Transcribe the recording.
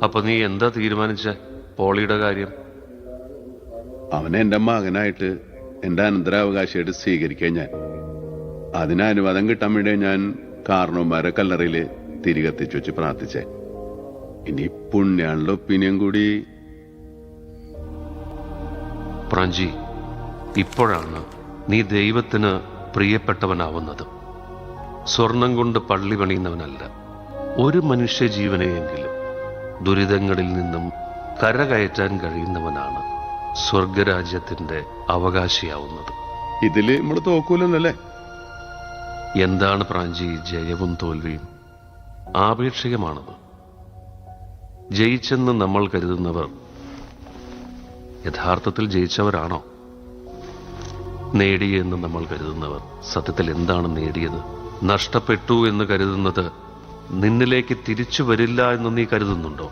അപ്പൊ നീ എന്താ തീരുമാനിച്ച പോളിയുടെ കാര്യം? അവനെ എന്റെ മകനായിട്ട് എന്റെ അനന്തരാവകാശമായിട്ട് സ്വീകരിക്കാൻ ഞാൻ അതിന് അനുവാദം കിട്ടാൻ വേണ്ടി ഞാൻ കാരണവന്മാരെ കല്ലറയില് തിരികെത്തിച്ചു വെച്ച് പ്രാർത്ഥിച്ചേ. ഇനി പുണ്യാളുടെ ഒപ്പീനിയൻ കൂടി. പ്രാഞ്ചി, ഇപ്പോഴാണ് നീ ദൈവത്തിന് പ്രിയപ്പെട്ടവനാവുന്നത്. സ്വർണം കൊണ്ട് പള്ളി പണിയുന്നവനല്ല, ഒരു മനുഷ്യ ജീവനെയെങ്കിലും ദുരിതങ്ങളിൽ നിന്നും കരകയറ്റാൻ കഴിയുന്നവനാണ് സ്വർഗരാജ്യത്തിന്റെ അവകാശിയാവുന്നത്. ഇതില് നമ്മള് തോക്കൂലെന്നല്ലേ? എന്താണ് പ്രാഞ്ചി ജയവും തോൽവിയും? ആപേക്ഷികമാണത്. ജയിച്ചെന്ന് നമ്മൾ കരുതുന്നവർ യഥാർത്ഥത്തിൽ ജയിച്ചവരാണോ? നേടിയെന്ന് നമ്മൾ കരുതുന്നവർ സത്യത്തിൽ എന്താണ് നേടിയത്? നഷ്ടപ്പെട്ടു എന്ന് കരുതുന്നത് നിന്നിലേക്ക് തിരിച്ചു വരില്ല എന്ന് നീ കരുതുന്നുണ്ടോ?